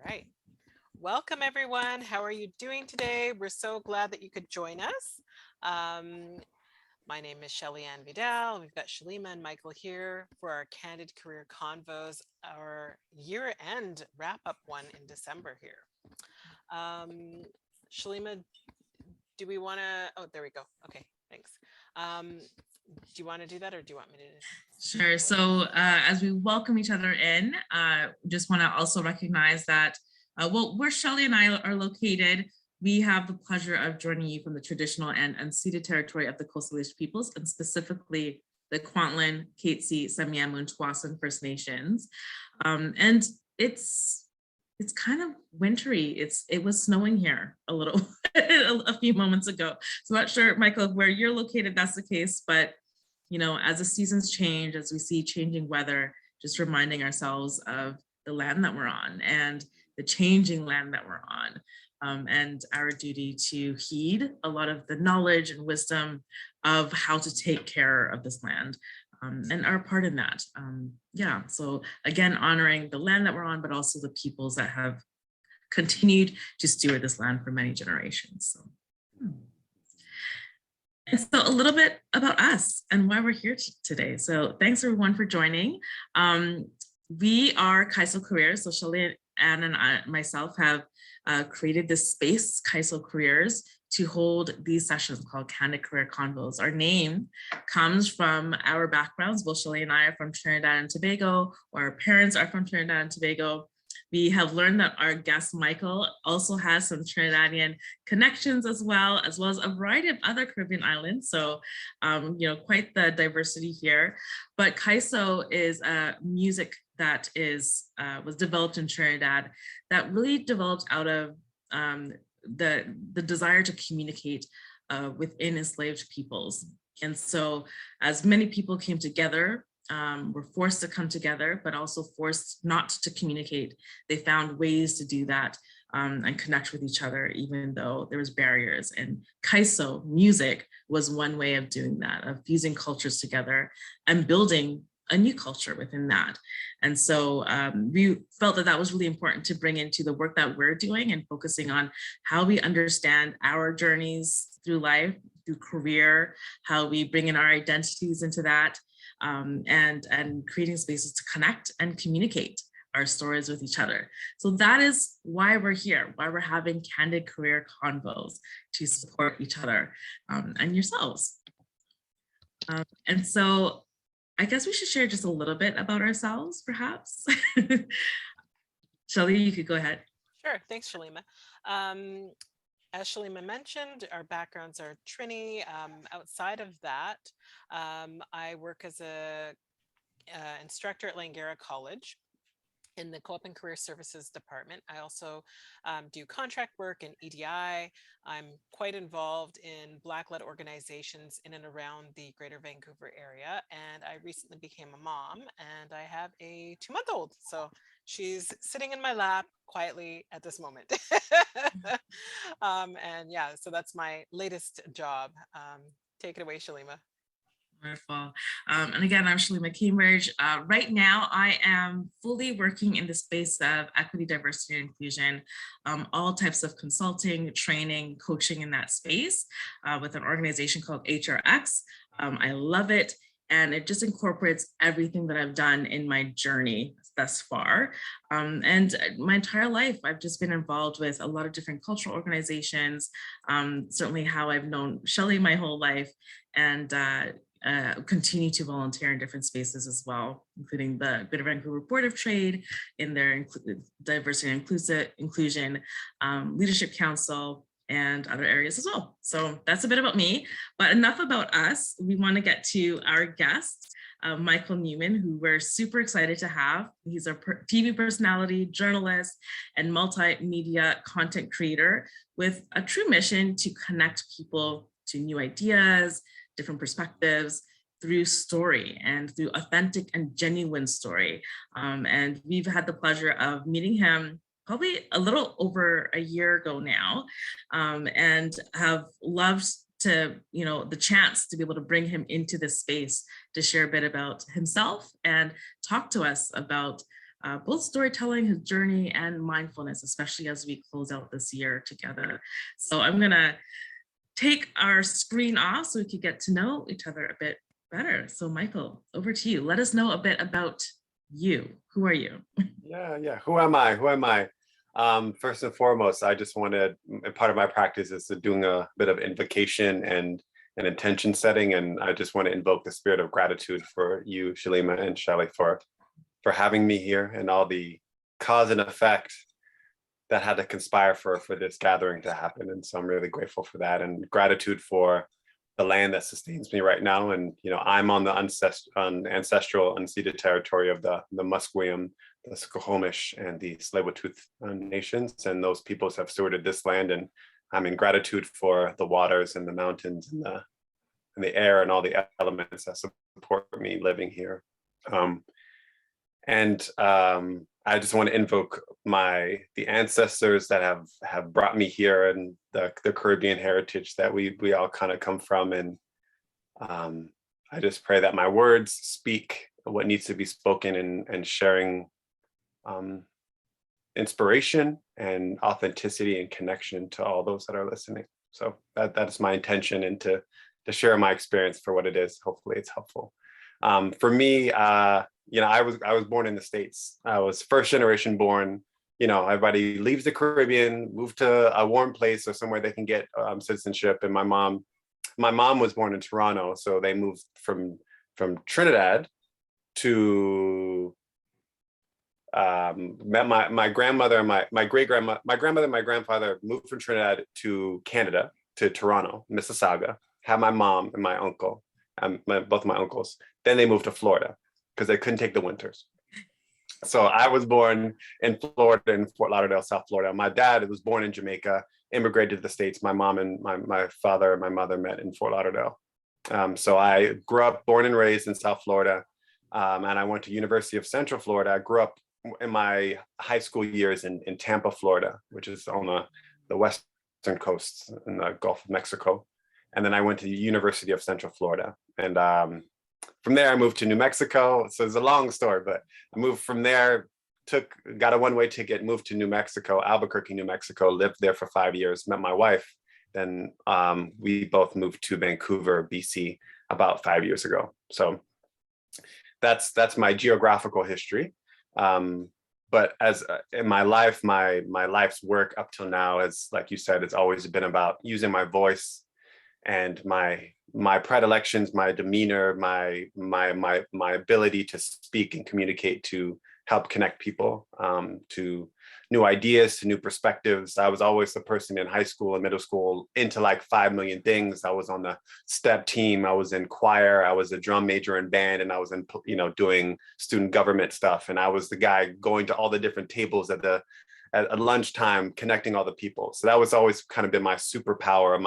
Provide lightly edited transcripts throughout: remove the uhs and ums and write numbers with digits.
Right. Welcome, everyone. How are you doing today? We're so glad that you could join us. Um, my name is Shelly Ann Vidal. We've got Shalima and Michael here for our Candid Career Convos, our year-end wrap-up one in December here. Um, Shalima, do we want to? Oh, there we go. Okay, thanks. Do you want to do that, or do you want me to? Sure. So as we welcome each other in, just want to also recognize that, where Shelley and I are located, we have the pleasure of joining you from the traditional and unceded territory of the Coastal Irish peoples, and specifically the Kwantlen, Katzie, Semiahmoo, and Tsawwassen First Nations. And it's kind of wintry. It was snowing here a little a few moments ago. So I'm not sure, Michael, where you're located, that's the case, but as the seasons change, as we see changing weather, just reminding ourselves of the land that we're on and the changing land that we're on, and our duty to heed a lot of the knowledge and wisdom of how to take care of this land, and our part in that. So again, honoring the land that we're on, but also the peoples that have continued to steward this land for many generations. And so a little bit about us and why we're here today. So thanks everyone for joining. We are Kaiso Careers. So Shelly, Ann, and myself have created this space, Kaiso Careers, to hold these sessions called Candid Career Convos. Our name comes from our backgrounds. Both Shelly and I are from Trinidad and Tobago, or our parents are from Trinidad and Tobago. We have learned that our guest, Michael, also has some Trinidadian connections as well as a variety of other Caribbean islands. So, quite the diversity here. But Kaiso is a music that was developed in Trinidad that really developed out of the desire to communicate within enslaved peoples. And so as many people came together, were forced to come together, but also forced not to communicate. They found ways to do that and connect with each other, even though there was barriers. And Kaiso music was one way of doing that, of fusing cultures together and building a new culture within that. And so we felt that was really important to bring into the work that we're doing and focusing on how we understand our journeys through life, through career, how we bring in our identities into that. And creating spaces to connect and communicate our stories with each other. So that is why we're here, why we're having Candid Career Convos, to support each other and yourselves. And so I guess we should share just a little bit about ourselves, perhaps. Shelly, you could go ahead. Sure. Thanks, Shalima. As Shalima mentioned, our backgrounds are Trini. Outside of that, I work as a instructor at Langara College in the Co-op and Career Services Department. I also do contract work in EDI. I'm quite involved in Black-led organizations in and around the Greater Vancouver area. And I recently became a mom, and I have a 2-month-old. So she's sitting in my lap quietly at this moment. And yeah, so that's my latest job. Take it away, Shalima. Wonderful. And again, I'm Shalima Cambridge. Right now, I am fully working in the space of equity, diversity, and inclusion, all types of consulting, training, coaching in that space with an organization called HRX. I love it. And it just incorporates everything that I've done in my journey thus far. And my entire life, I've just been involved with a lot of different cultural organizations, certainly how I've known Shelly my whole life, and continue to volunteer in different spaces as well, including the Greater Vancouver Board of Trade in their diversity and inclusion, Leadership Council, and other areas as well. So that's a bit about me, but enough about us. We want to get to our guest, Michael Newman, who we're super excited to have. He's a TV personality, journalist, and multimedia content creator with a true mission to connect people to new ideas, different perspectives through story and through authentic and genuine story. And we've had the pleasure of meeting him probably a little over a year ago now, and have loved to, the chance to be able to bring him into this space to share a bit about himself and talk to us about both storytelling, his journey, and mindfulness, especially as we close out this year together. So I'm gonna take our screen off so we could get to know each other a bit better. So Michael, over to you. Let us know a bit about you. Who are you? Yeah. Who am I? First and foremost, I just wanted, part of my practice is doing a bit of invocation and an intention setting. And I just want to invoke the spirit of gratitude for you, Shalima and Shelly, for having me here and all the cause and effect that had to conspire for this gathering to happen. And so I'm really grateful for that, and gratitude for the land that sustains me right now. And, I'm on the ancestral unceded territory of the Musqueam, the Squamish, and the Tsleil-Waututh nations. And those peoples have stewarded this land. And I'm in gratitude for the waters and the mountains and the air and all the elements that support me living here. I just want to invoke the ancestors that have brought me here, and the Caribbean heritage that we all kind of come from. And I just pray that my words speak what needs to be spoken, and sharing inspiration and authenticity and connection to all those that are listening. So that is my intention, and to share my experience for what it is. Hopefully it's helpful. For me, I was born in the States. I was first generation born. Everybody leaves the Caribbean, move to a warm place or somewhere they can get citizenship. And my mom was born in Toronto, so they moved from Trinidad to met my grandmother and my grandmother and my grandfather moved from Trinidad to Canada, to Toronto, Mississauga. Had my mom and my uncle, both my uncles. Then they moved to Florida because they couldn't take the winters. So I was born in Florida, in Fort Lauderdale, South Florida. My dad was born in Jamaica, immigrated to the States. My mom and my father and my mother met in Fort Lauderdale. So I grew up, born and raised in South Florida, and I went to University of Central Florida. I grew up in my high school years in Tampa, Florida, which is on the western coast in the Gulf of Mexico. And then I went to the University of Central Florida. And from there, I moved to New Mexico. So it's a long story, but I moved from there, got a one-way ticket, moved to New Mexico, Albuquerque, New Mexico, lived there for 5 years, met my wife. Then we both moved to Vancouver, BC, about 5 years ago. So that's my geographical history. But as in my life, my life's work up till now is, like you said, it's always been about using my voice and my predilections, my demeanor, my ability to speak and communicate, to help connect people to new ideas, to new perspectives. I was always the person in high school and middle school into like 5 million things. I was on the step team, I was in choir, I was a drum major in band, and I was in, doing student government stuff. And I was the guy going to all the different tables at lunchtime, connecting all the people. So that was always kind of been my superpower,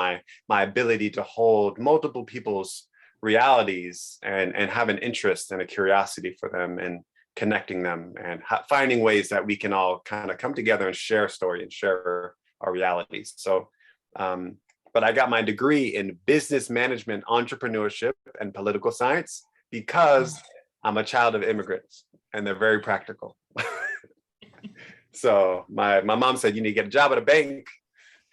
my ability to hold multiple people's realities and have an interest and a curiosity for them, and connecting them, and finding ways that we can all kind of come together and share a story and share our realities. So, but I got my degree in business management, entrepreneurship, and political science because I'm a child of immigrants, and they're very practical. So my mom said, you need to get a job at a bank,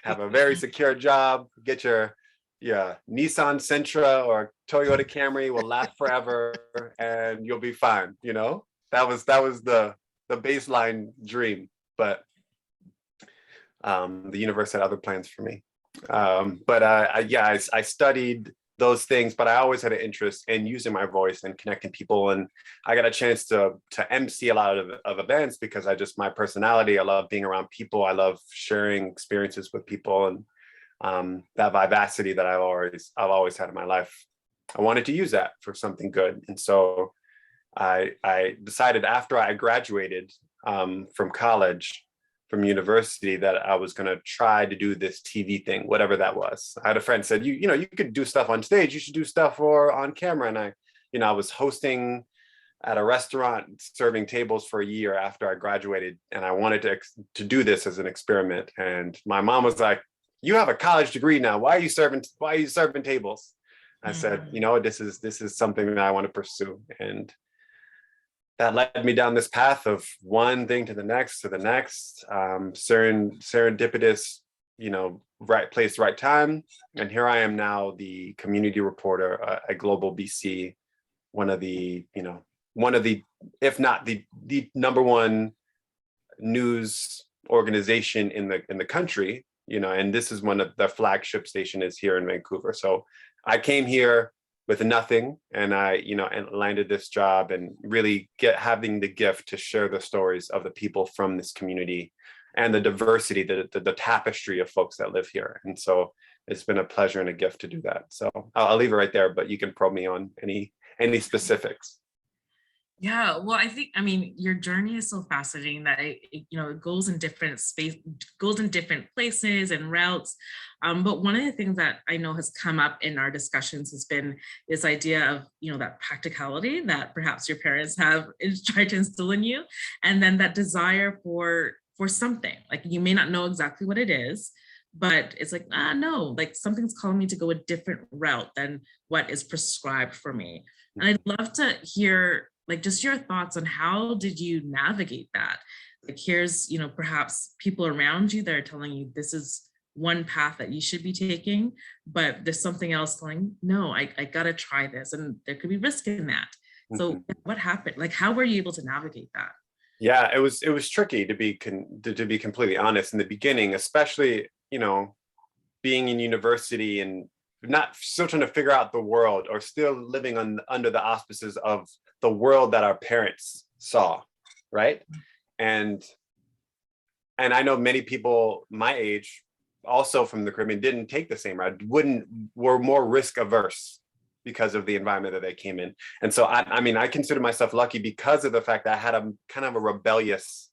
have a very secure job, get your Nissan Sentra or Toyota Camry, will last forever, and you'll be fine. That was the baseline dream, but the universe had other plans for me. I studied those things, but I always had an interest in using my voice and connecting people. And I got a chance to MC a lot of events because my personality, I love being around people. I love sharing experiences with people, and that vivacity that I've always had in my life. I wanted to use that for something good. And so I decided after I graduated from college, from university, that I was going to try to do this TV thing, whatever that was. I had a friend said, you could do stuff on stage, you should do stuff on camera. And I was hosting at a restaurant, serving tables for a year after I graduated. And I wanted to do this as an experiment. And my mom was like, you have a college degree now. Why are you serving tables? I said, this is something that I want to pursue. And that led me down this path of one thing to the next, serendipitous, right place, right time. And here I am now, the community reporter at Global BC, one of the, if not the number one news organization in the country, and this is one of the flagship station is here in Vancouver. So I came here with nothing, and and landed this job, and really having the gift to share the stories of the people from this community and the diversity, the tapestry of folks that live here. And so it's been a pleasure and a gift to do that. So I'll leave it right there, but you can probe me on any specifics. Yeah, well, I mean, your journey is so fascinating that it goes in different places and routes. But one of the things that I know has come up in our discussions has been this idea of, that practicality that perhaps your parents have tried to instill in you, and then that desire for something. Like, you may not know exactly what it is, but it's like, no, like something's calling me to go a different route than what is prescribed for me. And I'd love to hear like just your thoughts on how did you navigate that? Like, here's, perhaps people around you that are telling you this is one path that you should be taking, but there's something else going, no, I gotta try this. And there could be risk in that. So what happened? Like, how were you able to navigate that? Yeah, it was tricky to be completely honest in the beginning, especially, being in university and not still trying to figure out the world, or still living under the auspices of the world that our parents saw, right? And I know many people my age, also from the Caribbean, didn't take the same route, were more risk averse because of the environment that they came in. And so I consider myself lucky because of the fact that I had a kind of a rebellious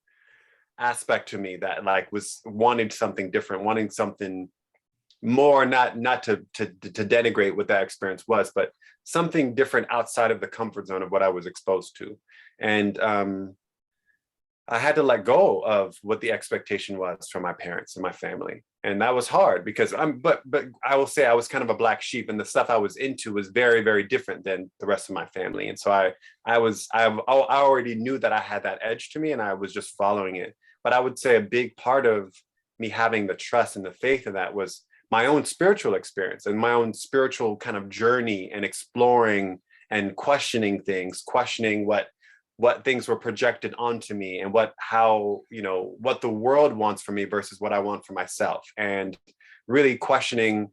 aspect to me that like was wanting something different, wanting something more, not to denigrate what that experience was, but something different outside of the comfort zone of what I was exposed to. And I had to let go of what the expectation was from my parents and my family. And that was hard because but I will say I was kind of a black sheep, and the stuff I was into was very, very different than the rest of my family. And so I already knew that I had that edge to me, and I was just following it. But I would say a big part of me having the trust and the faith in that was my own spiritual experience and my own spiritual kind of journey, and exploring and questioning things, questioning what things were projected onto me, and what the world wants from me versus what I want for myself, and really questioning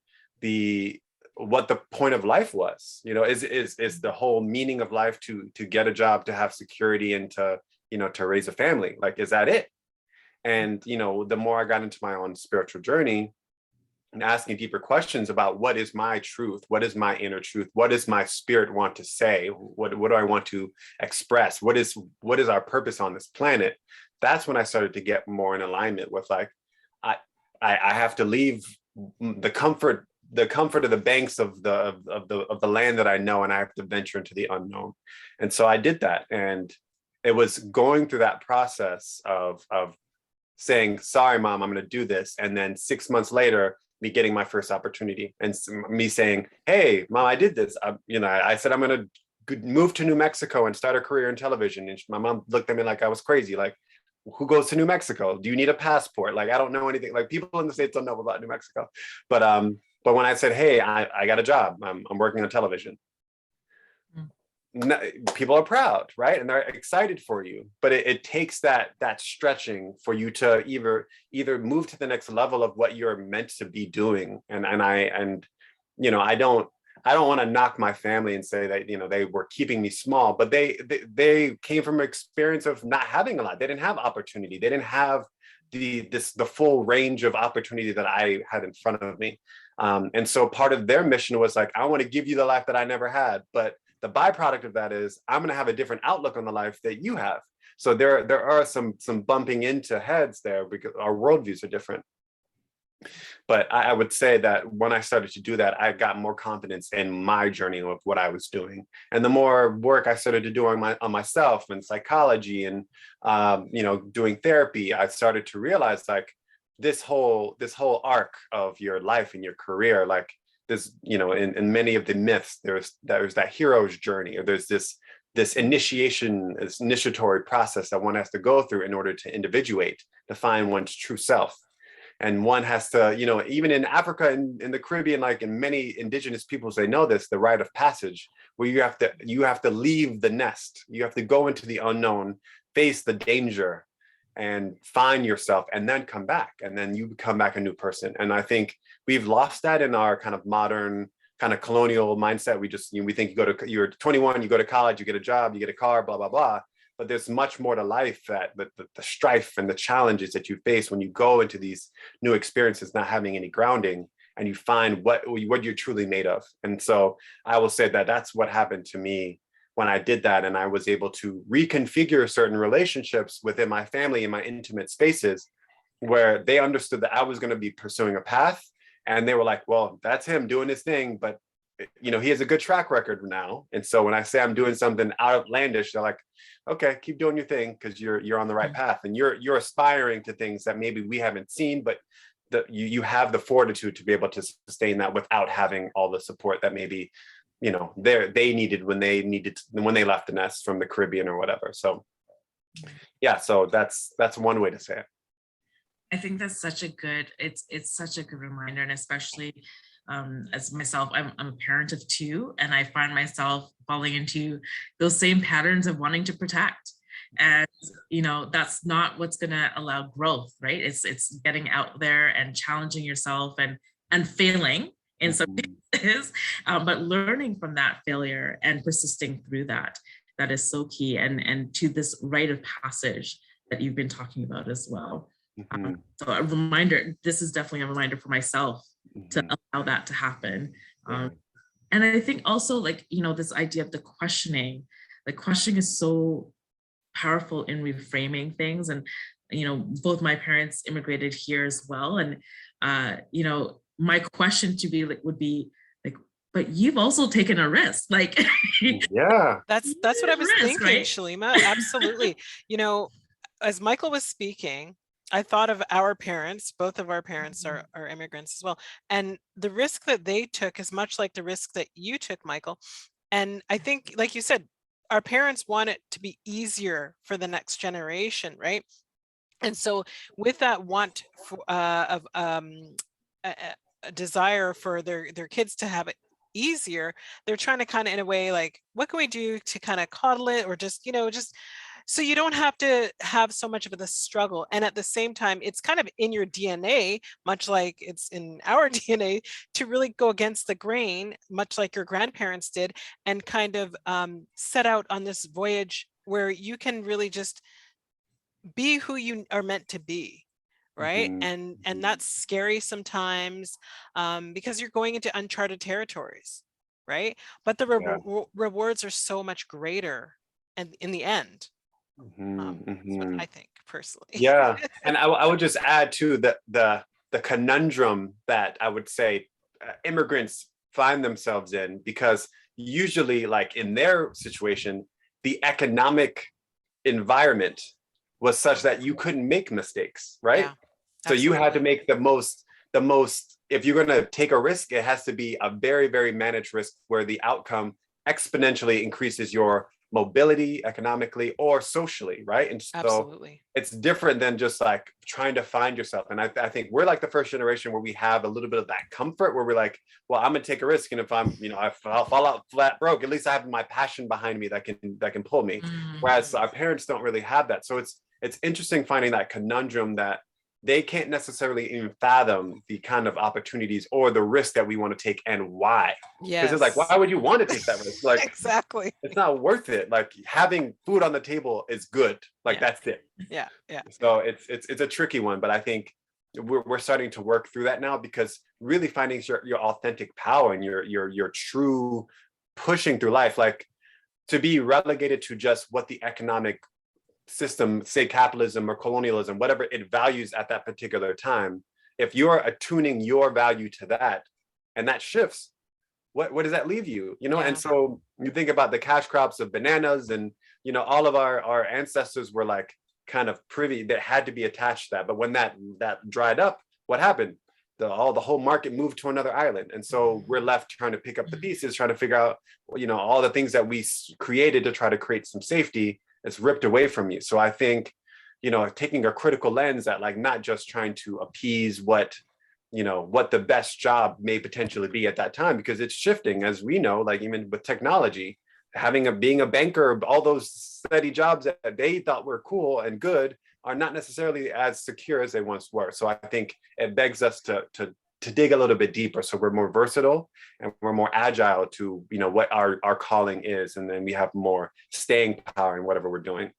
what the point of life was. Is the whole meaning of life to get a job, to have security, and to raise a family? Like, is that it? And the more I got into my own spiritual journey and asking deeper questions about what is my truth, what is my inner truth, what does my spirit want to say, what do I want to express, what is our purpose on this planet, that's when I started to get more in alignment with like, I have to leave the comfort of the banks of the land that I know, and I have to venture into the unknown. And so I did that, and it was going through that process of saying, sorry, Mom, I'm going to do this. And then 6 months later, me getting my first opportunity, and me saying, hey, Mom, I did this. I said, I'm going to move to New Mexico and start a career in television. And my mom looked at me like I was crazy. Like, who goes to New Mexico? Do you need a passport? Like, I don't know anything. Like, people in the States don't know about New Mexico. But when I said, hey, I got a job, I'm working on television, people are proud, right? And they're excited for you. But it takes that stretching for you to either move to the next level of what you're meant to be doing. And I don't want to knock my family and say that they were keeping me small, but they came from an experience of not having a lot. They didn't have opportunity. They didn't have the full range of opportunity that I had in front of me. And so part of their mission was like, I want to give you the life that I never had, but the byproduct of that is I'm going to have a different outlook on the life that you have. So there are some bumping into heads there because our worldviews are different. But I would say that when I started to do that, I got more confidence in my journey of what I was doing. And the more work I started to do on myself and psychology and, doing therapy, I started to realize like this whole arc of your life and your career, like this, in many of the myths, there's that hero's journey, or there's this this initiatory process that one has to go through in order to individuate, to find one's true self. And one has to, even in Africa and in the Caribbean, like in many indigenous peoples, they know this, the rite of passage, where you have to leave the nest. You have to go into the unknown, face the danger, and find yourself, and then come back. And then you become back a new person. And I think we've lost that in our kind of modern, kind of colonial mindset. We think you're 21, you go to college, you get a job, you get a car, blah, blah, blah. But there's much more to life, that the strife and the challenges that you face when you go into these new experiences, not having any grounding, and you find what you're truly made of. And so I will say that that's what happened to me when I did that. And I was able to reconfigure certain relationships within my family, in my intimate spaces, where they understood that I was going to be pursuing a path. And they were like, well, that's him doing his thing, but he has a good track record now. And so when I say I'm doing something outlandish, they're like, okay, keep doing your thing, because you're on the right path, and you're aspiring to things that maybe we haven't seen, but you have the fortitude to be able to sustain that without having all the support that maybe they needed when they left the nest from the Caribbean or whatever. So yeah, so that's one way to say it. I think that's such a good, it's such a good reminder. And especially as myself, I'm a parent of two, and I find myself falling into those same patterns of wanting to protect. And that's not what's going to allow growth, right? It's getting out there and challenging yourself and failing in some cases, but learning from that failure and persisting through that is so key. And to this rite of passage that you've been talking about as well. So a reminder, this is definitely a reminder for myself to allow that to happen. And I think also, this idea of the questioning is so powerful in reframing things. And, both my parents immigrated here as well. And, my question would be, but you've also taken a risk. Yeah. That's what I was thinking, right? Shalima. Absolutely. As Michael was speaking, I thought of our parents. Both of our parents are immigrants as well. And the risk that they took is much like the risk that you took, Michael. And I think, like you said, our parents want it to be easier for the next generation, right? And so with that want for, of a desire for their kids to have it easier, they're trying to kind of, in a way, like, what can we do to kind of coddle it, or just so you don't have to have so much of the struggle. And at the same time, it's kind of in your DNA, much like it's in our DNA, to really go against the grain, much like your grandparents did, and kind of set out on this voyage where you can really just be who you are meant to be. Right. And that's scary sometimes, because you're going into uncharted territories. Right. But the rewards are so much greater, and in the end. That's what I think personally. Yeah. And I would just add to the conundrum that I would say immigrants find themselves in, because usually, like in their situation, the economic environment was such that you couldn't make mistakes, right? Yeah, so you had to make the most, if you're going to take a risk, it has to be a very, very managed risk where the outcome exponentially increases your mobility economically or socially, right? And so it's different than just like trying to find yourself. And I think we're like the first generation where we have a little bit of that comfort, where we're like, well, I'm gonna take a risk, and if I'll fall out flat broke, at least I have my passion behind me that can pull me. Whereas our parents don't really have that. So it's interesting finding that conundrum that they can't necessarily even fathom the kind of opportunities or the risk that we want to take, and why. Because it's like, why would you want to take that risk? Like, exactly. It's not worth it. Like, having food on the table is good. Like, that's it. Yeah. So it's a tricky one, but I think we're starting to work through that now, because really finding your authentic power and your true pushing through life, like, to be relegated to just what the economic system, say capitalism or colonialism, whatever it values at that particular time, if you're attuning your value to that and that shifts, what does that leave you? And so you think about the cash crops of bananas, and all of our ancestors were like kind of privy, that had to be attached to that. But when that dried up, what happened? the whole market moved to another island. And so we're left trying to pick up the pieces, trying to figure out, all the things that we created to try to create some safety is ripped away from you. So I think, taking a critical lens at like, not just trying to appease what the best job may potentially be at that time, because it's shifting, as we know, like even with technology, being a banker, all those steady jobs that they thought were cool and good are not necessarily as secure as they once were. So I think it begs us to dig a little bit deeper, so we're more versatile and we're more agile to what our calling is, and then we have more staying power in whatever we're doing.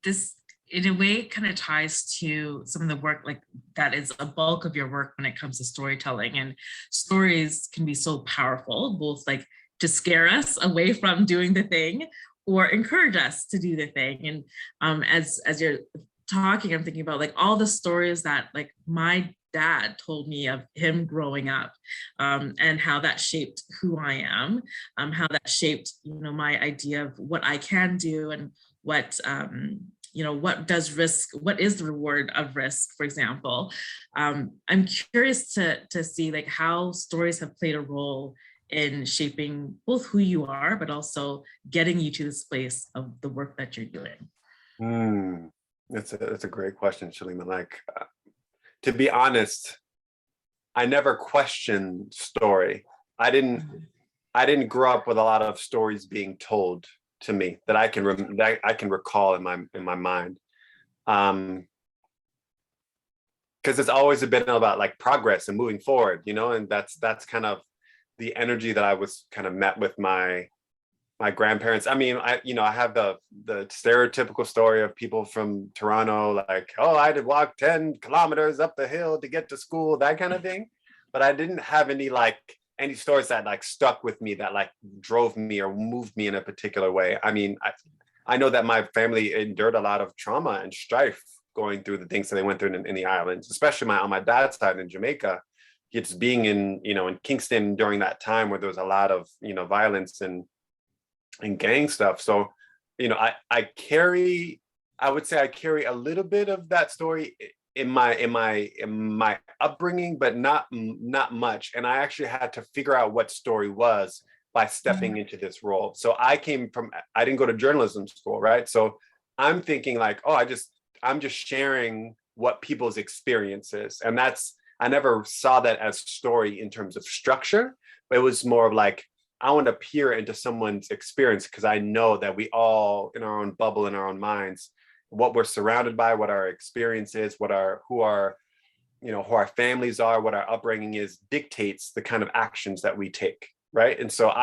This in a way kind of ties to some of the work like that is a bulk of your work when it comes to storytelling, and stories can be so powerful, both like to scare us away from doing the thing or encourage us to do the thing. And as you're talking, I'm thinking about like all the stories that like my dad told me of him growing up, and how that shaped who I am, how that shaped my idea of what I can do and what what is the reward of risk, for example. I'm curious to see like how stories have played a role in shaping both who you are, but also getting you to this place of the work that you're doing. That's a great question, Shalima. Like, to be honest, I never questioned story. I didn't grow up with a lot of stories being told to me that I can recall in my mind, because it's always been about like progress and moving forward, and that's kind of the energy that I was kind of met with my grandparents. I mean, I have the stereotypical story of people from Toronto, like, oh, I had to walk 10 kilometers up the hill to get to school, that kind of thing. But I didn't have any stories that like stuck with me, that like drove me or moved me in a particular way. I mean, I know that my family endured a lot of trauma and strife going through the things that they went through in the islands, especially on my dad's side in Jamaica. It's being in Kingston during that time where there was a lot of violence and gang stuff. So I would say I carry a little bit of that story in my upbringing, but not much. And I actually had to figure out what story was by stepping into this role. So I didn't go to journalism school, right? So I'm thinking like, oh, I'm just sharing what people's experiences, and I never saw that as story in terms of structure, but it was more of like, I want to peer into someone's experience, because I know that we all, in our own bubble, in our own minds, what we're surrounded by, what our experience is, who our families are, what our upbringing is, dictates the kind of actions that we take, right? And so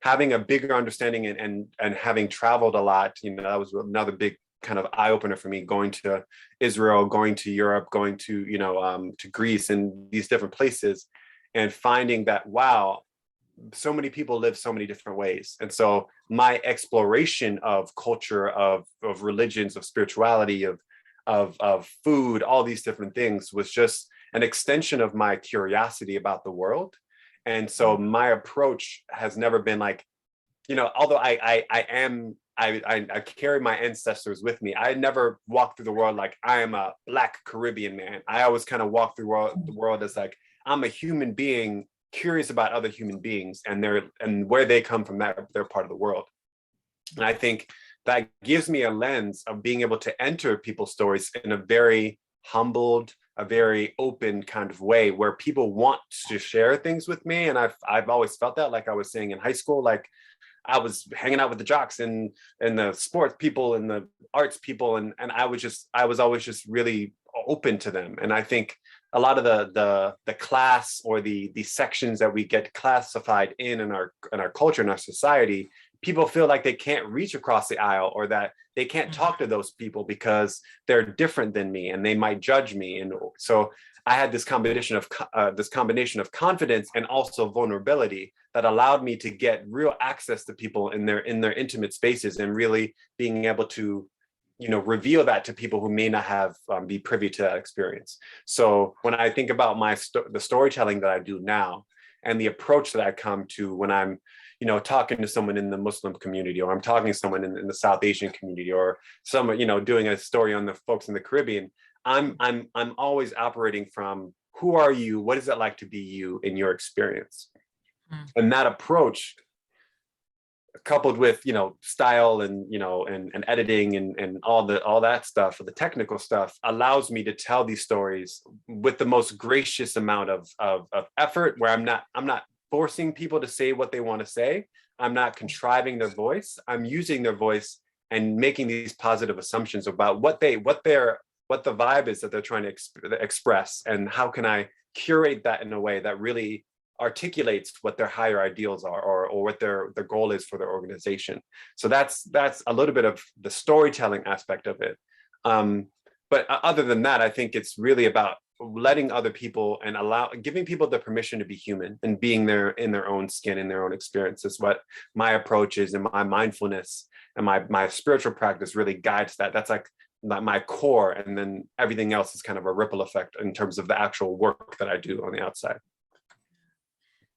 having a bigger understanding and having traveled a lot, that was another big kind of eye opener for me, going to Israel, going to Europe, going to to Greece and these different places, and finding that, wow, so many people live so many different ways. And so my exploration of culture, of religions, of spirituality, of food, all these different things was just an extension of my curiosity about the world. And so my approach has never been like, although I carry my ancestors with me, I never walked through the world like I am a Black Caribbean man. I always kind of walk through the world as like, I'm a human being curious about other human beings and where they come from, their part of the world. And I think that gives me a lens of being able to enter people's stories in a very humbled, a very open kind of way, where people want to share things with me. And I've always felt that, like I was saying in high school, like I was hanging out with the jocks and the sports people and the arts people, and I was always just really open to them. And I think a lot of the class or the sections that we get classified in our culture, in our society, people feel like they can't reach across the aisle, or that they can't talk to those people because they're different than me and they might judge me. And so I had this combination of confidence and also vulnerability that allowed me to get real access to people in their intimate spaces, and really being able to reveal that to people who may not have be privy to that experience. So when I think about the storytelling that I do now, and the approach that I come to when I'm talking to someone in the Muslim community, or I'm talking to someone in the South Asian community, or someone doing a story on the folks in the Caribbean, I'm always operating from who are you? What is it like to be you in your experience? And that approach, coupled with style and and editing and all that stuff, the technical stuff, allows me to tell these stories with the most gracious amount of effort, where I'm not forcing people to say what they want to say. I'm not contriving their voice. I'm using their voice and making these positive assumptions about what the vibe is that they're trying to express, and how can I curate that in a way that really articulates what their higher ideals are, or what their goal is for their organization. So that's a little bit of the storytelling aspect of it. But other than that, I think it's really about letting other people and giving people the permission to be human and being there in their own skin, in their own experience, is what my approach is, and my mindfulness and my spiritual practice really guides that. That's like my core, and then everything else is kind of a ripple effect in terms of the actual work that I do on the outside.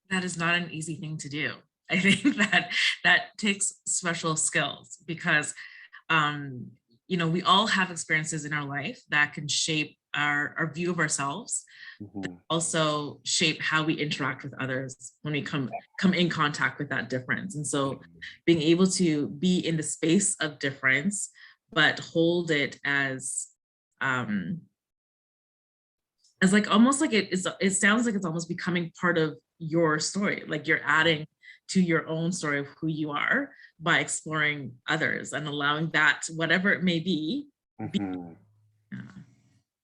That is not an easy thing to do. I think that takes special skills, because we all have experiences in our life that can shape our view of ourselves, Mm-hmm. also shape how we interact with others when we come in contact with that difference. And so being able to be in the space of difference, but hold it as like almost like it sounds like it's almost becoming part of your story, like you're adding to your own story of who you are by exploring others and allowing that, whatever it may be. Mm-hmm.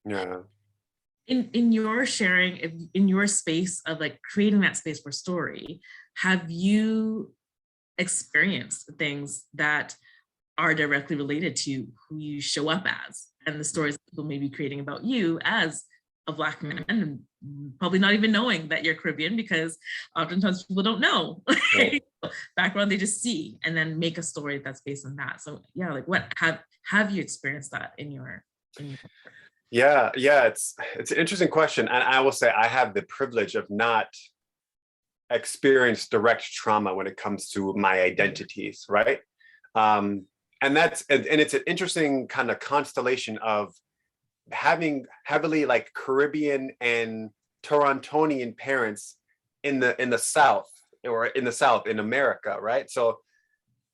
Yeah. In your sharing, in your space of like creating that space for story, have you experienced things that are directly related to who you show up as, and the stories people may be creating about you as a Black man, and probably not even knowing that you're Caribbean, because oftentimes people don't know background, they just see and then make a story that's based on that. So yeah, like what have you experienced that in your Yeah, it's an interesting question. And I will say I have the privilege of not experienced direct trauma when it comes to my identities, right? And it's an interesting kind of constellation of having heavily like Caribbean and Torontonian parents in the South, or in the South in America, right? So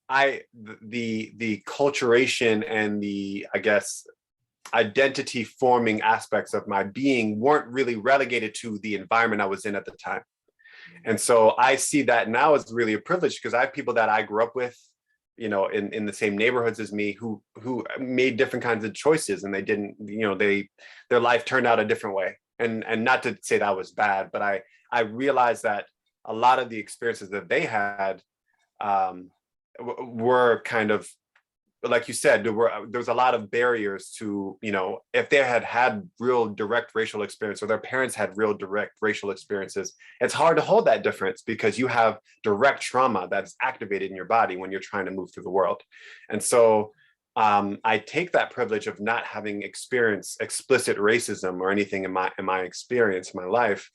the culturation and the, I guess, identity forming aspects of my being weren't really relegated to the environment I was in at the time. And so I see that now as really a privilege, because I have people that I grew up with, in the same neighborhoods as me, who made different kinds of choices, and they didn't, their life turned out a different way. And not to say that was bad, but I realized that a lot of the experiences that they had were kind of, like you said, there was a lot of barriers to, if they had real direct racial experience, or their parents had real direct racial experiences, it's hard to hold that difference, because you have direct trauma that's activated in your body when you're trying to move through the world. And so I take that privilege of not having experienced explicit racism or anything in my experience, in my life,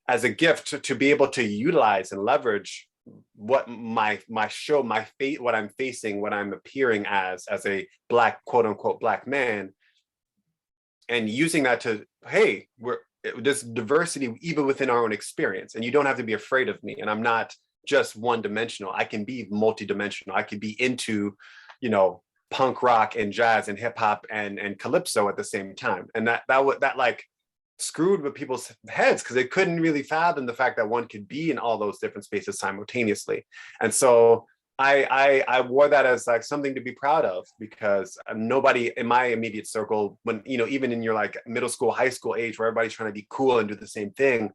as a gift to be able to utilize and leverage what what I'm facing, what I'm appearing as a Black, quote unquote, Black man, and using that to, hey, there's diversity even within our own experience, and you don't have to be afraid of me, and I'm not just one dimensional. I can be multidimensional. I could be into, punk rock and jazz and hip hop and calypso at the same time, and that like screwed with people's heads, because they couldn't really fathom the fact that one could be in all those different spaces simultaneously. And so I wore that as like something to be proud of, because nobody in my immediate circle, when, even in your like middle school, high school age, where everybody's trying to be cool and do the same thing,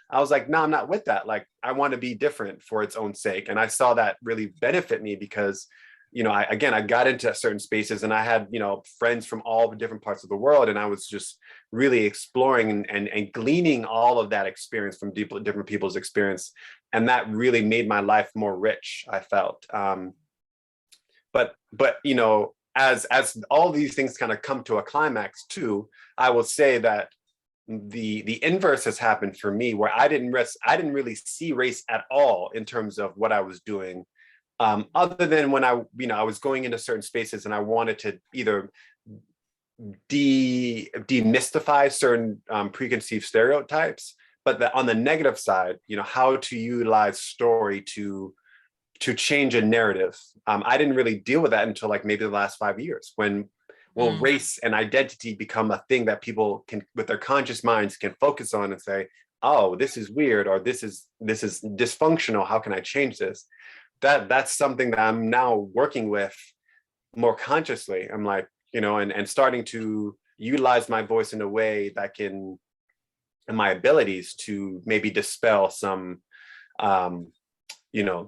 I was like, no, I'm not with that. Like, I want to be different for its own sake. And I saw that really benefit me, because I got into certain spaces, and I had, friends from all the different parts of the world. And I was just really exploring and gleaning all of that experience from different people's experience. And that really made my life more rich, I felt. But as all these things kind of come to a climax too, I will say that the inverse has happened for me, where I didn't really see race at all in terms of what I was doing. Other than when I was going into certain spaces and I wanted to either demystify certain preconceived stereotypes, but on the negative side, how to utilize story to change a narrative. I didn't really deal with that until like maybe the last 5 years when race and identity become a thing that people can, with their conscious minds, can focus on and say, oh, this is weird, or this is dysfunctional. How can I change this? That's something that I'm now working with more consciously. I'm like, and starting to utilize my voice in a way that can, and my abilities to maybe dispel some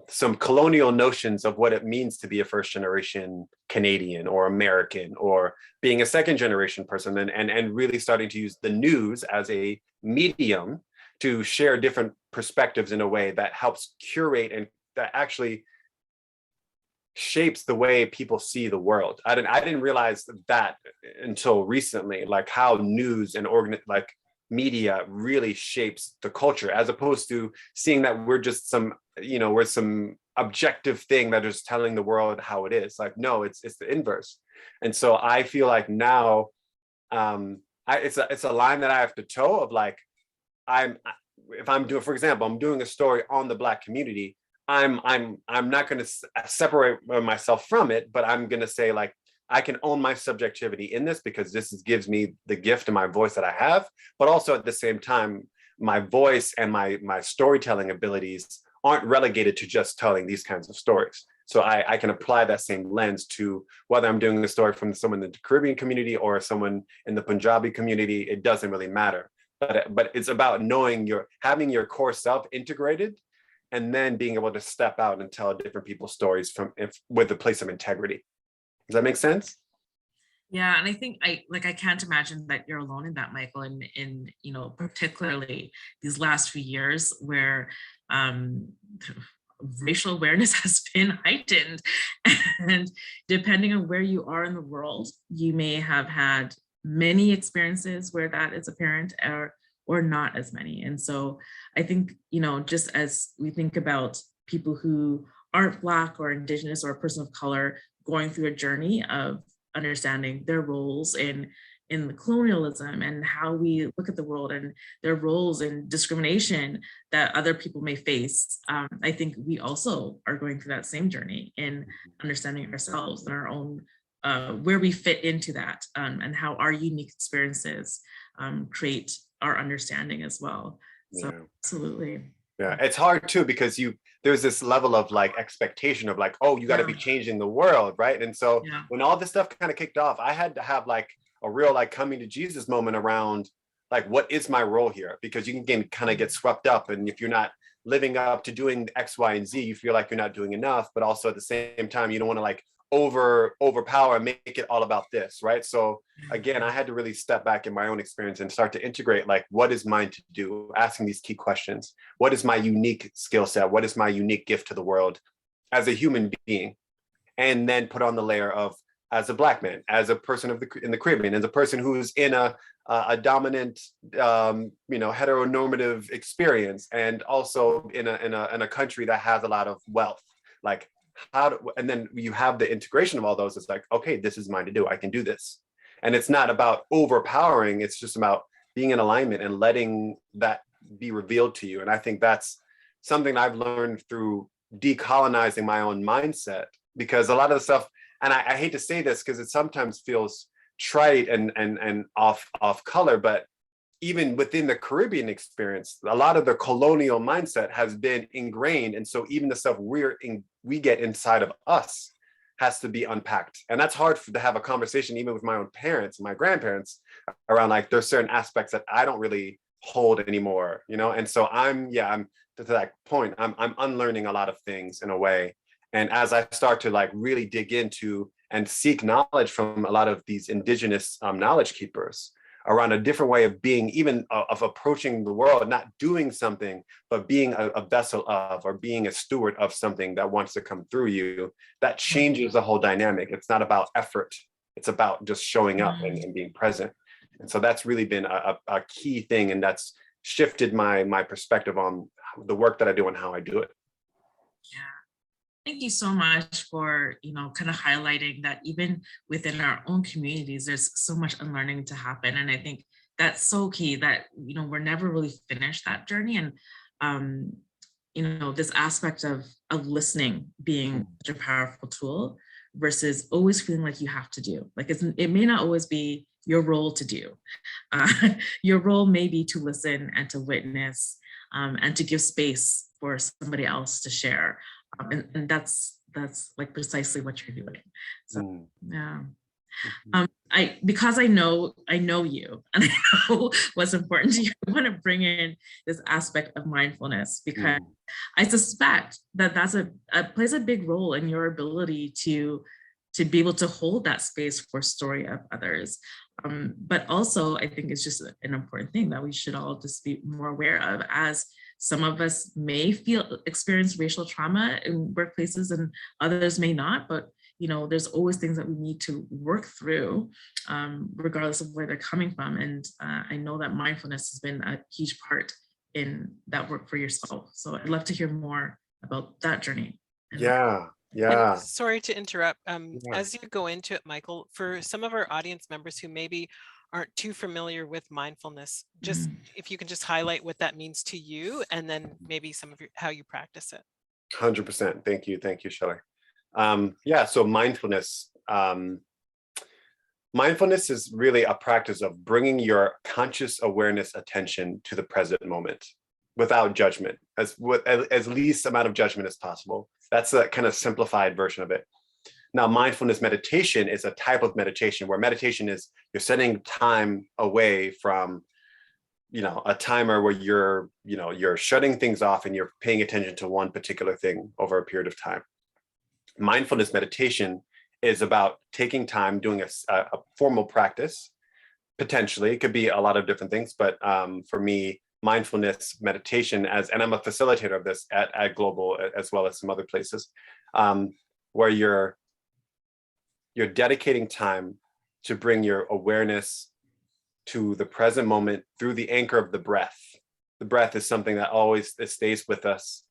some colonial notions of what it means to be a first generation Canadian or American, or being a second generation person, and really starting to use the news as a medium to share different perspectives in a way that helps curate and that actually shapes the way people see the world. I didn't realize that until recently, like how news and media really shapes the culture, as opposed to seeing that we're just we're some objective thing that is telling the world how it is. Like, no, it's the inverse. And so I feel like now it's a line that I have to toe of like, if I'm doing, for example, I'm doing a story on the Black community, I'm not going to separate myself from it, but I'm going to say like, I can own my subjectivity in this because gives me the gift and my voice that I have, but also at the same time, my voice and my storytelling abilities aren't relegated to just telling these kinds of stories. So I can apply that same lens to whether I'm doing a story from someone in the Caribbean community or someone in the Punjabi community. It doesn't really matter, but it's about having your core self integrated, and then being able to step out and tell different people's stories with a place of integrity. Does that make sense? Yeah, and I think I can't imagine that you're alone in that, Michael, in particularly these last few years where racial awareness has been heightened, and depending on where you are in the world, you may have had many experiences where that is apparent, or not as many. And so I think, just as we think about people who aren't Black or Indigenous or a person of color going through a journey of understanding their roles in the colonialism and how we look at the world and their roles in discrimination that other people may face. I think we also are going through that same journey in understanding ourselves and our own, where we fit into that, and how our unique experiences create our understanding as well. So Yeah. Absolutely. Yeah, it's hard too, because there's this level of like expectation of like, oh, you got to be changing the world, right? And so when all this stuff kind of kicked off, I had to have like a real like coming to Jesus moment around like, what is my role here? Because you can kind of get swept up, and if you're not living up to doing X, Y, and Z, you feel like you're not doing enough. But also at the same time, you don't want to like overpower and make it all about this, right? So again, I had to really step back in my own experience and start to integrate like, what is mine to do, asking these key questions. What is my unique skill set? What is my unique gift to the world as a human being? And then put on the layer of, as a Black man, as a person in the Caribbean, as a person who's in a dominant heteronormative experience, and also in a country that has a lot of wealth. Like, and then you have the integration of all those. It's like, okay, this is mine to do. I can do this. And it's not about overpowering. It's just about being in alignment and letting that be revealed to you. And I think that's something I've learned through decolonizing my own mindset, because a lot of the stuff, and I hate to say this because it sometimes feels trite and off color, but even within the Caribbean experience, a lot of the colonial mindset has been ingrained. And so even the stuff we get inside of us has to be unpacked. And that's hard to have a conversation, even with my own parents and my grandparents, around like, there's certain aspects that I don't really hold anymore, And so I'm to that point, I'm unlearning a lot of things in a way. And as I start to like really dig into and seek knowledge from a lot of these Indigenous knowledge keepers around a different way of being, even of approaching the world, not doing something, but being a vessel of, or being a steward of something that wants to come through you, that changes the whole dynamic. It's not about effort. It's about just showing up and being present. And so that's really been a key thing. And that's shifted my perspective on the work that I do and how I do it. Yeah. Thank you so much for, kind of highlighting that even within our own communities, there's so much unlearning to happen. And I think that's so key that, we're never really finished that journey. And, this aspect of listening being such a powerful tool versus always feeling like you have to do. Like it may not always be your role to do. Your role may be to listen and to witness and to give space for somebody else to share. And that's like precisely what you're doing. So yeah. Because I know you and I know what's important to you, I want to bring in this aspect of mindfulness because I suspect that plays a big role in your ability to be able to hold that space for story of others. But also I think it's just an important thing that we should all just be more aware of, as some of us may experience racial trauma in workplaces and others may not, but there's always things that we need to work through, regardless of where they're coming from. And I know that mindfulness has been a huge part in that work for yourself. So I'd love to hear more about that journey. Yeah. And sorry to interrupt. As you go into it, Michael, for some of our audience members who maybe aren't too familiar with mindfulness, just if you can just highlight what that means to you, and then maybe some of how you practice it. 100%. Thank you, Shelley. So mindfulness. Mindfulness is really a practice of bringing your conscious awareness attention to the present moment without judgment, as least amount of judgment as possible. That's a kind of simplified version of it. Now, mindfulness meditation is a type of meditation where meditation is you're setting time away from, a timer where you're shutting things off and you're paying attention to one particular thing over a period of time. Mindfulness meditation is about taking time, doing a formal practice. Potentially, it could be a lot of different things, but for me, mindfulness meditation, and I'm a facilitator of this at Global as well as some other places, where you're dedicating time to bring your awareness to the present moment through the anchor of the breath. The breath is something that always stays with us.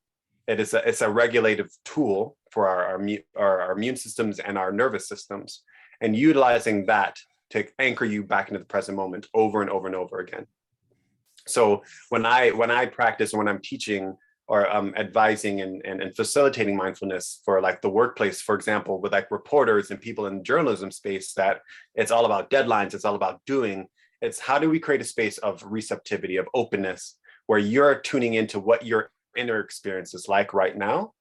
It's a regulative tool for our immune systems and our nervous systems, and utilizing that to anchor you back into the present moment over and over and over again. So when I practice, when I'm teaching or advising and facilitating mindfulness for like the workplace, for example, with like reporters and people in the journalism space, that it's all about deadlines, it's all about doing. It's how do we create a space of receptivity, of openness, where you're tuning into what your inner experience is like right now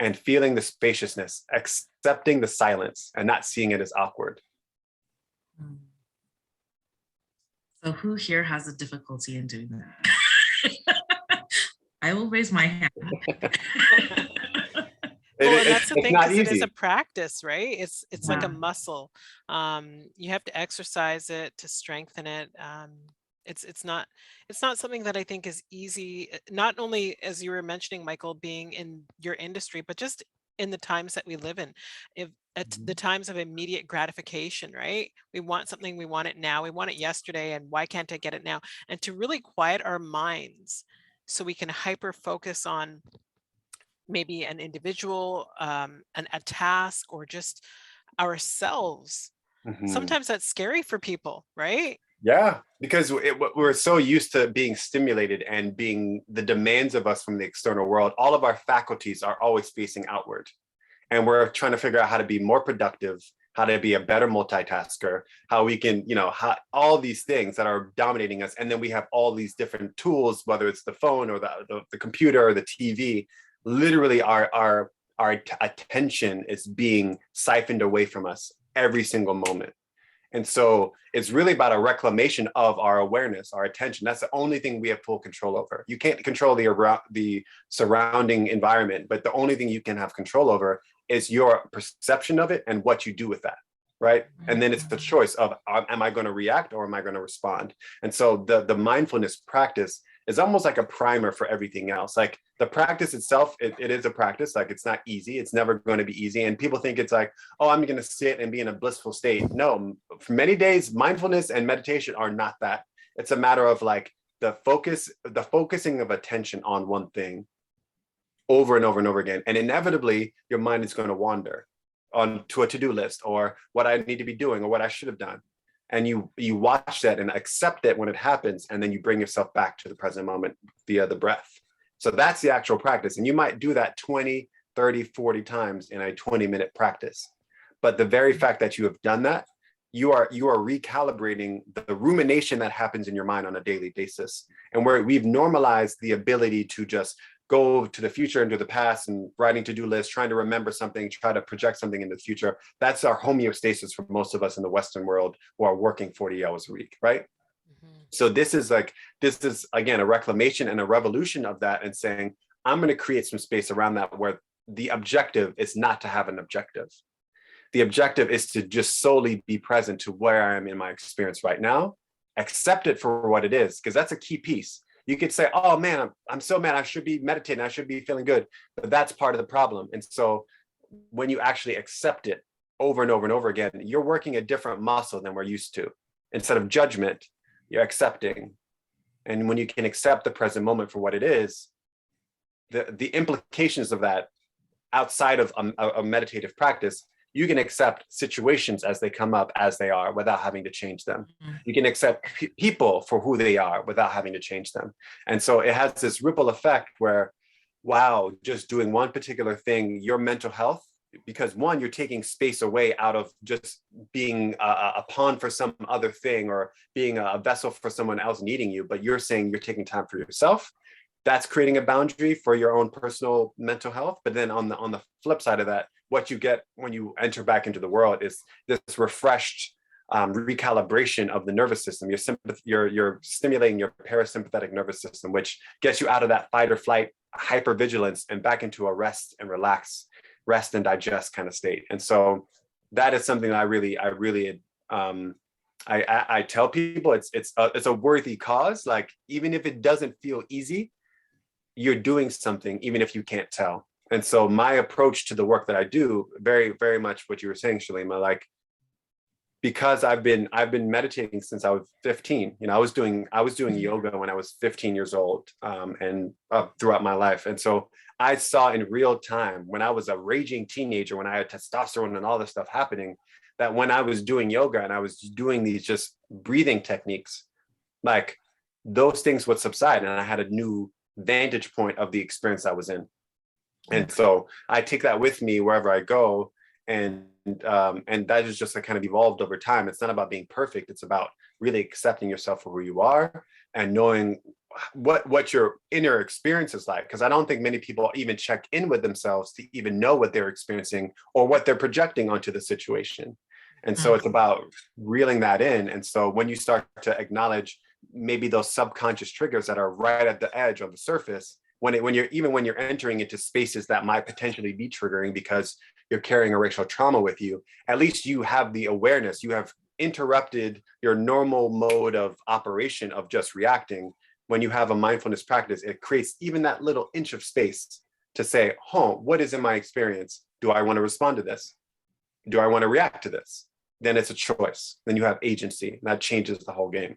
and feeling the spaciousness, accepting the silence and not seeing it as awkward. So who here has a difficulty in doing that? I will raise my hand. Well, and that's the thing, because it is a practice, right? It's like a muscle. You have to exercise it to strengthen it. It's not something that I think is easy, not only, as you were mentioning, Michael, being in your industry, but just in the times that we live in. At the times of immediate gratification, right? We want something, we want it now, we want it yesterday, and why can't I get it now? And to really quiet our minds so we can hyper focus on maybe an individual, a task, or just ourselves. Sometimes that's scary for people, right? Yeah, because we're so used to being stimulated and being the demands of us from the external world. All of our faculties are always facing outward. And we're trying to figure out how to be more productive, how to be a better multitasker, how we can, all these things that are dominating us. And then we have all these different tools, whether it's the phone or the computer or the TV. Literally, our attention is being siphoned away from us every single moment. And so it's really about a reclamation of our awareness, our attention. That's the only thing we have full control over. You can't control the surrounding environment, but the only thing you can have control over is your perception of it and what you do with that, right? And then it's the choice of, am I going to react or am I going to respond? And so the mindfulness practice is almost like a primer for everything else. Like the practice itself, it is a practice. Like it's not easy. It's never going to be easy. And people think it's like, oh, I'm going to sit and be in a blissful state. No, for many days, mindfulness and meditation are not that. It's a matter of like the focusing of attention on one thing over and over and over again. And inevitably, your mind is going to wander on to a to-do list or what I need to be doing or what I should have done. And you watch that and accept it when it happens, and then you bring yourself back to the present moment via the breath. So that's the actual practice. And you might do that 20, 30, 40 times in a 20-minute practice. But the very fact that you have done that, you are recalibrating the rumination that happens in your mind on a daily basis. And where we've normalized the ability to just go to the future and to the past and writing to-do lists, trying to remember something, try to project something into the future. That's our homeostasis for most of us in the Western world who are working 40 hours a week, right? So this is again, a reclamation and a revolution of that, and saying, I'm going to create some space around that where the objective is not to have an objective. The objective is to just solely be present to where I am in my experience right now, accept it for what it is, because that's a key piece. You could say, oh man, I'm so mad, I should be meditating, I should be feeling good, but that's part of the problem. And so when you actually accept it over and over and over again, you're working a different muscle than we're used to. Instead of judgment, you're accepting. And when you can accept the present moment for what it is, the implications of that outside of a meditative practice, you can accept situations as they come up as they are without having to change them. You can accept people for who they are without having to change them. And so it has this ripple effect where, wow, just doing one particular thing, your mental health, because one, you're taking space away out of just being a pawn for some other thing or being a vessel for someone else needing you, but you're saying you're taking time for yourself. That's creating a boundary for your own personal mental health. But then on the flip side of that, what you get when you enter back into the world is this refreshed recalibration of the nervous system. You're stimulating your parasympathetic nervous system, which gets you out of that fight or flight hypervigilance and back into a rest and relax, rest and digest kind of state. And so that is something I really tell people it's a worthy cause. Like, even if it doesn't feel easy, you're doing something, even if you can't tell. And so my approach to the work that I do, very, very much what you were saying, Shalima, like, because I've been meditating since I was 15. You know, I was doing yoga when I was 15 years old, and throughout my life. And so I saw in real time when I was a raging teenager, when I had testosterone and all this stuff happening, that when I was doing yoga and I was doing these just breathing techniques, like, those things would subside, and I had a new vantage point of the experience I was in. And so I take that with me wherever I go, and that is just kind of evolved over time. It's not about being perfect. It's about really accepting yourself for who you are and knowing what your inner experience is like. Because I don't think many people even check in with themselves to even know what they're experiencing or what they're projecting onto the situation. And so it's about reeling that in. And so when you start to acknowledge maybe those subconscious triggers that are right at the edge of the surface, when you're entering into spaces that might potentially be triggering because you're carrying a racial trauma with you, at least you have the awareness. You have interrupted your normal mode of operation of just reacting. When you have a mindfulness practice, it creates even that little inch of space to say, what is in my experience? Do I want to respond to this? Do I want to react to this? Then it's a choice. Then you have agency. And that changes the whole game.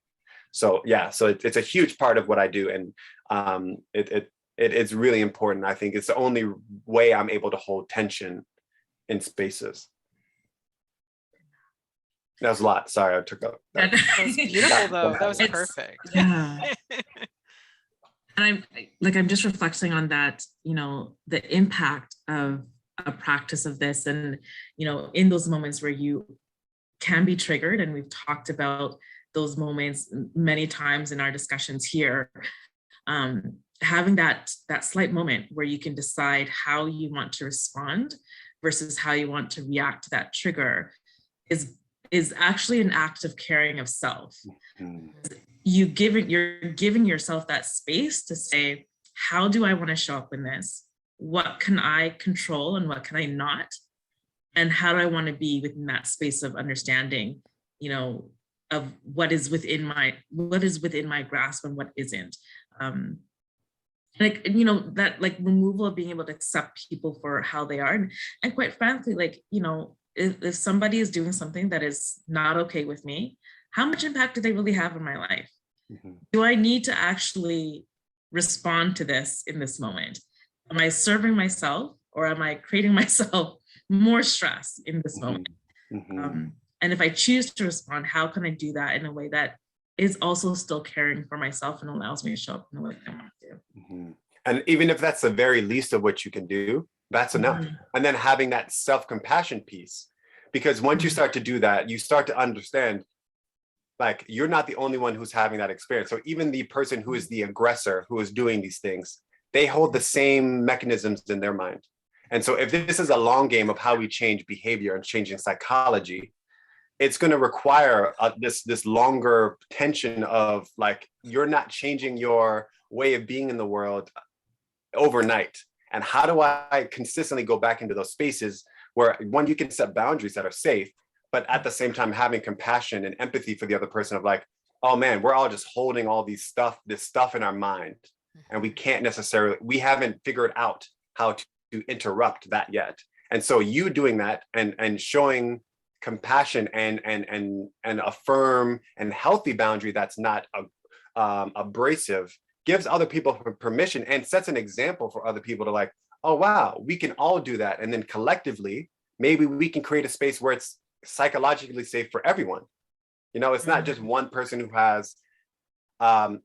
So yeah, so it's a huge part of what I do. And it's really important. I think it's the only way I'm able to hold tension in spaces. That was a lot. Sorry, I took up. That was beautiful, though. That was perfect. Yeah. And I'm just reflecting on that, the impact of a practice of this, and, in those moments where you can be triggered, and we've talked about those moments many times in our discussions here, having that slight moment where you can decide how you want to respond versus how you want to react to that trigger is actually an act of caring of self. You're giving yourself that space to say, how do I want to show up in this? What can I control and what can I not? And how do I want to be within that space of understanding, of what is within my grasp and what isn't. That removal of being able to accept people for how they are. And quite frankly, if somebody is doing something that is not okay with me, how much impact do they really have in my life? Do I need to actually respond to this in this moment? Am I serving myself, or am I creating myself more stress in this moment? And if I choose to respond, how can I do that in a way that is also still caring for myself and allows me to show up in the way that I want to? And even if that's the very least of what you can do, that's enough. And then having that self-compassion piece, because once you start to do that, you start to understand, like, you're not the only one who's having that experience. So even the person who is the aggressor, who is doing these things, they hold the same mechanisms in their mind. And so if this is a long game of how we change behavior and changing psychology, it's going to require this longer tension of, like, you're not changing your way of being in the world overnight. And how do I consistently go back into those spaces where, one, you can set boundaries that are safe, but at the same time having compassion and empathy for the other person, of like, oh man, we're all just holding all this stuff in our mind, and we haven't figured out how to interrupt that yet. And so you doing that and showing compassion and a firm and healthy boundary that's not abrasive, gives other people permission and sets an example for other people to, like, oh wow, we can all do that. And then collectively, maybe we can create a space where it's psychologically safe for everyone. It's not just one person who has,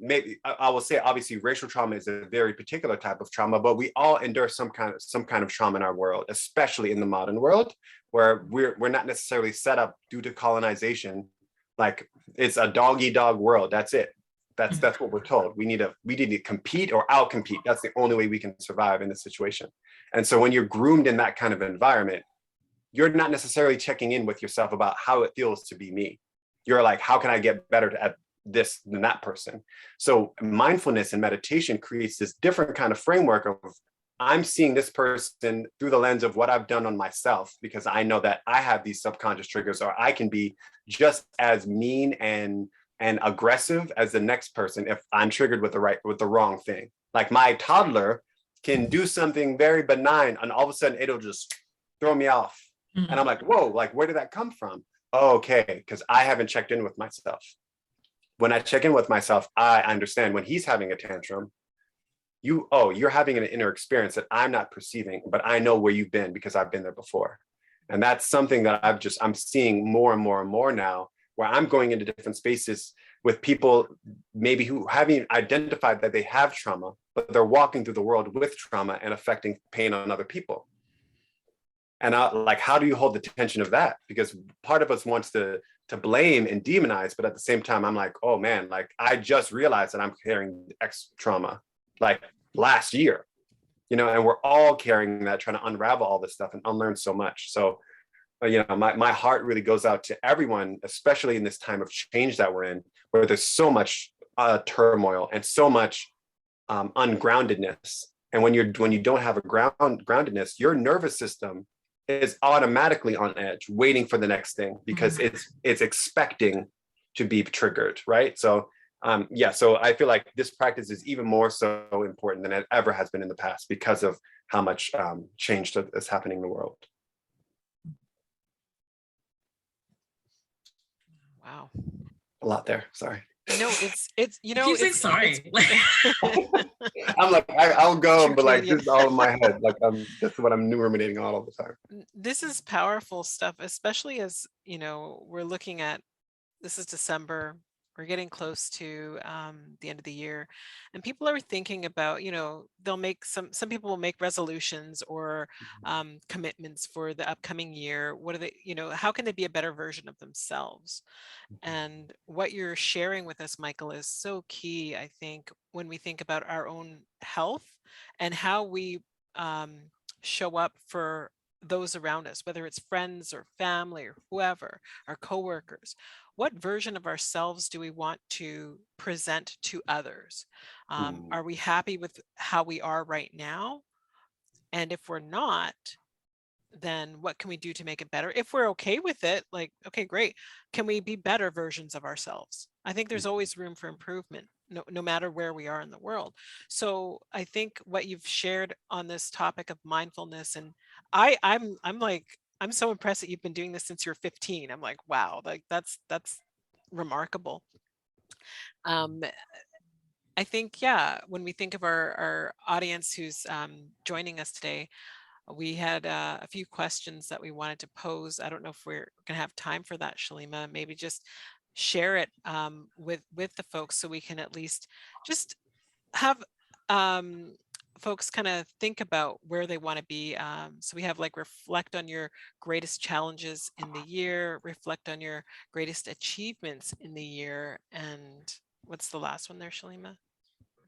maybe I will say, obviously racial trauma is a very particular type of trauma, but we all endure some kind of trauma in our world, especially in the modern world, where we're not necessarily set up due to colonization. Like, it's a dog eat dog world. That's it. That's what we're told. We need to compete or out-compete. That's the only way we can survive in this situation. And so when you're groomed in that kind of environment, you're not necessarily checking in with yourself about how it feels to be me. You're like, how can I get better at this than that person? So mindfulness and meditation creates this different kind of framework of, I'm seeing this person through the lens of what I've done on myself, because I know that I have these subconscious triggers, or I can be just as mean and aggressive as the next person if I'm triggered with the wrong thing. Like, my toddler can do something very benign, and all of a sudden it'll just throw me off. And I'm like, whoa, like, where did that come from? Oh, okay, because I haven't checked in with myself. When I check in with myself, I understand when he's having a tantrum, you're having an inner experience that I'm not perceiving, but I know where you've been because I've been there before. And that's something that I'm seeing more and more and more now, where I'm going into different spaces with people maybe who haven't identified that they have trauma, but they're walking through the world with trauma and affecting pain on other people. And like, how do you hold the tension of that? Because part of us wants to blame and demonize, but at the same time, I'm like, oh man, like, I just realized that I'm carrying X trauma, like, last year, and we're all carrying that, trying to unravel all this stuff and unlearn so much. So, my heart really goes out to everyone, especially in this time of change that we're in, where there's so much turmoil and so much ungroundedness. And when you don't have a groundedness, your nervous system is automatically on edge, waiting for the next thing, because it's expecting to be triggered, right? So so I feel like this practice is even more so important than it ever has been in the past, because of how much change is happening in the world. Wow. A lot there, sorry. No, it's sorry. I'm like, I'll go, but like, this is all in my head. Like, this is what I'm ruminating on all the time. This is powerful stuff, especially as, we're looking at, this is December, we're getting close to the end of the year, and people are thinking about, they'll make some people will make resolutions or commitments for the upcoming year. What are they, how can they be a better version of themselves? And what you're sharing with us, Michael, is so key, I think, when we think about our own health and how we show up for those around us, whether it's friends or family or whoever, our coworkers. What version of ourselves do we want to present to others? Are we happy with how we are right now? And if we're not, then what can we do to make it better? If we're okay with it, like, okay, great. Can we be better versions of ourselves? I think there's always room for improvement, no matter where we are in the world. So I think what you've shared on this topic of mindfulness, and I'm so impressed that you've been doing this since you're 15. I'm like, wow, like that's remarkable. I think, yeah, when we think of our audience who's joining us today, we had a few questions that we wanted to pose. I don't know if we're going to have time for that, Shalima. Maybe just share it with the folks so we can at least just have folks kind of think about where they want to be. So we have like reflect on your greatest challenges in the year, reflect on your greatest achievements in the year, and what's the last one there, Shalima?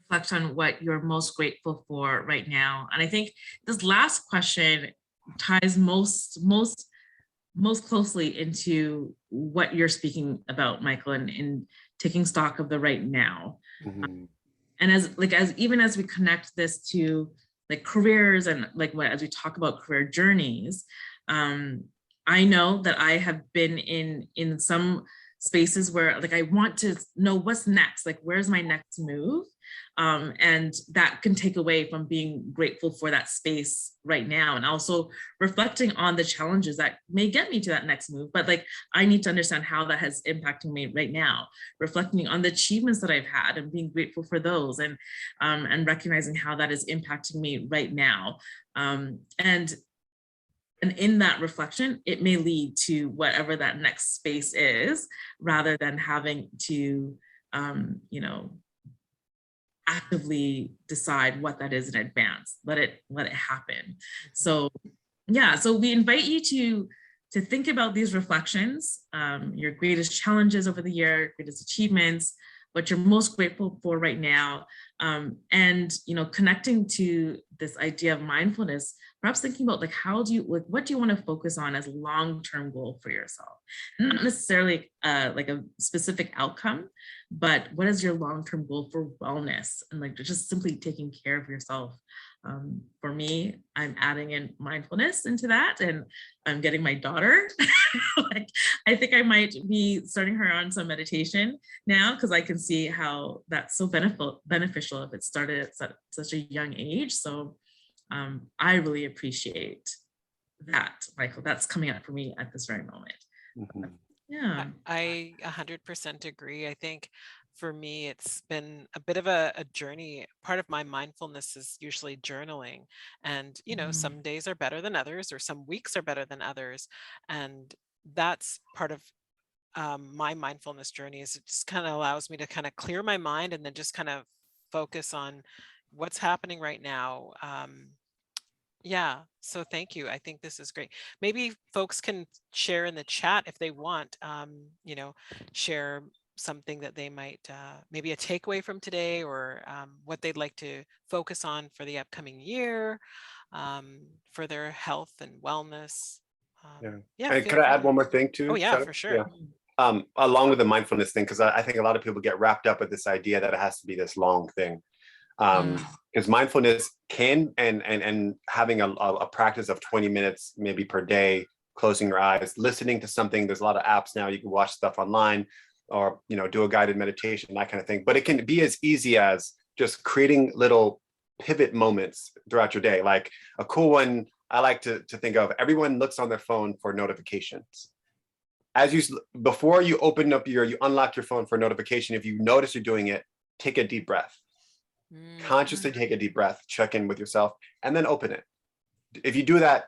Reflect on what you're most grateful for right now. And I think this last question ties most closely into what you're speaking about, Michael, and in taking stock of the right now. Mhm. And as even as we connect this to like careers and like as we talk about career journeys, I know that I have been in some spaces where like I want to know what's next, like where's my next move, and that can take away from being grateful for that space right now, and also reflecting on the challenges that may get me to that next move, but like I need to understand how that has impacted me right now, reflecting on the achievements that I've had and being grateful for those, and recognizing how that is impacting me right now, and in that reflection, it may lead to whatever that next space is, rather than having to, actively decide what that is in advance. Let it happen. So, yeah. So we invite you to think about these reflections, your greatest challenges over the year, greatest achievements, what you're most grateful for right now, and connecting to this idea of mindfulness. Perhaps thinking about like what do you want to focus on as a long-term goal for yourself? Not necessarily like a specific outcome, but what is your long-term goal for wellness and like just simply taking care of yourself? For me, I'm adding in mindfulness into that, and I'm getting my daughter. Like, I think I might be starting her on some meditation now, because I can see how that's so beneficial if it started at such a young age. So I really appreciate that, Michael. That's coming up for me at this very moment. Mhm. Yeah. I 100% agree. I think for me, it's been a bit of a journey. Part of my mindfulness is usually journaling. And, some days are better than others, or some weeks are better than others. And that's part of my mindfulness journey, is it just kind of allows me to kind of clear my mind and then just kind of focus on what's happening right now. Yeah, so thank you. I think this is great. Maybe folks can share in the chat if they want, share something that they might, maybe a takeaway from today, or what they'd like to focus on for the upcoming year, for their health and wellness. Yeah. Yeah, And feel could I free add to. one more thing Oh too, yeah, Shada? for sure. Yeah. Along with the mindfulness thing, because I think a lot of people get wrapped up with this idea that it has to be this long thing. Because mindfulness can and having a practice of 20 minutes maybe per day, closing your eyes, listening to something. There's a lot of apps now, you can watch stuff online, or do a guided meditation, that kind of thing. But it can be as easy as just creating little pivot moments throughout your day. Like a cool one I like to think of: everyone looks on their phone for notifications. Before you unlock your phone for a notification, if you notice you're doing it, take a deep breath. Consciously take a deep breath, check in with yourself, and then open it. If you do that,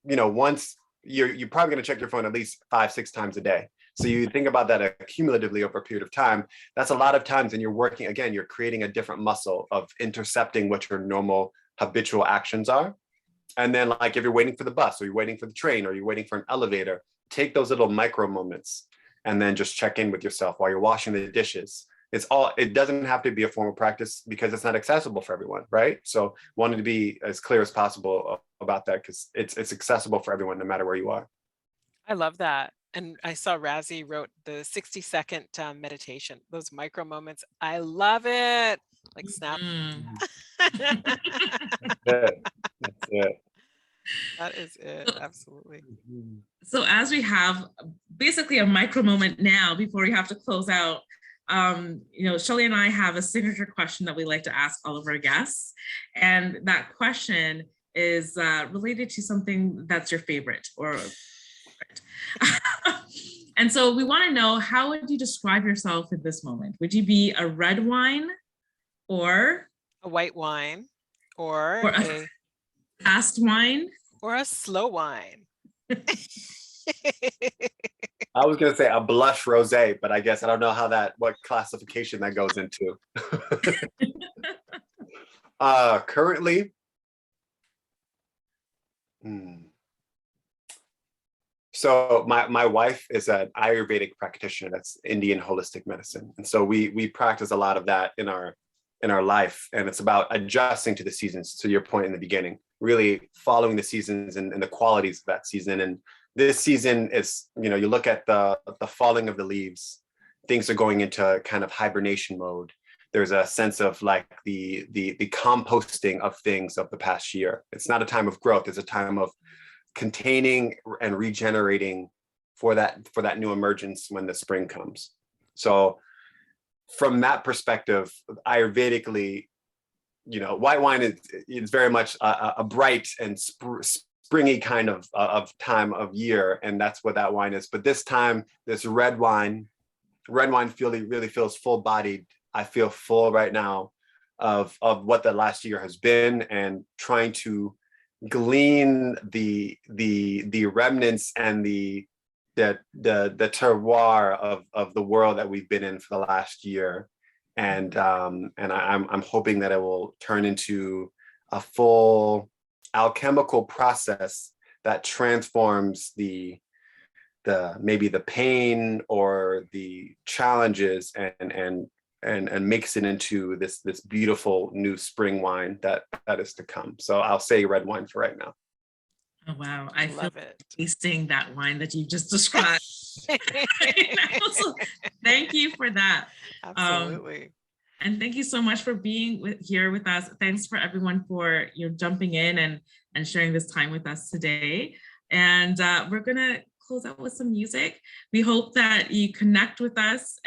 once, you're probably going to check your phone at least 5-6 times a day. So you think about that accumulatively over a period of time. That's a lot of times, and you're creating a different muscle of intercepting what your normal habitual actions are. And then, like, if you're waiting for the bus, or you're waiting for the train, or you're waiting for an elevator, take those little micro moments and then just check in with yourself while you're washing the dishes. It doesn't have to be a formal practice because it's not accessible for everyone, right? So wanted to be as clear as possible about that, because it's accessible for everyone, no matter where you are. I love that. And I saw Razzie wrote the 60-second meditation, those micro moments. I love it. Like snap. That's it. That is it. Absolutely. So as we have basically a micro moment now before we have to close out, Shelly and I have a signature question that we like to ask all of our guests. And that question is related to something that's your favorite or and so we want to know, how would you describe yourself in this moment? Would you be a red wine, or A white wine or a fast wine. or a slow wine. I was gonna say a blush rosé, but I guess I don't know what classification that goes into. Currently, so my wife is an Ayurvedic practitioner. That's Indian holistic medicine, and so we practice a lot of that in our life, and it's about adjusting to the seasons. To your point in the beginning, really following the seasons and the qualities of that season. And this season is, you look at the falling of the leaves, things are going into kind of hibernation mode. There's a sense of like the composting of things of the past year. It's not a time of growth, it's a time of containing and regenerating for that new emergence when the spring comes. So from that perspective, Ayurvedically, white wine is very much a bright and springy kind of time of year, and that's what that wine is. But this time, this red wine really feels full-bodied. I feel full right now of what the last year has been, and trying to glean the remnants and the terroir of the world that we've been in for the last year. And I'm hoping that it will turn into a full alchemical process that transforms maybe the pain or the challenges and makes it into this beautiful new spring wine that is to come. So I'll say red wine for right now. Oh, wow. I love feel it. tasting that wine that you just described. So thank you for that. Absolutely. And thank you so much for being here with us. Thanks for everyone for jumping in and sharing this time with us today. And we're going to close out with some music. We hope that you connect with us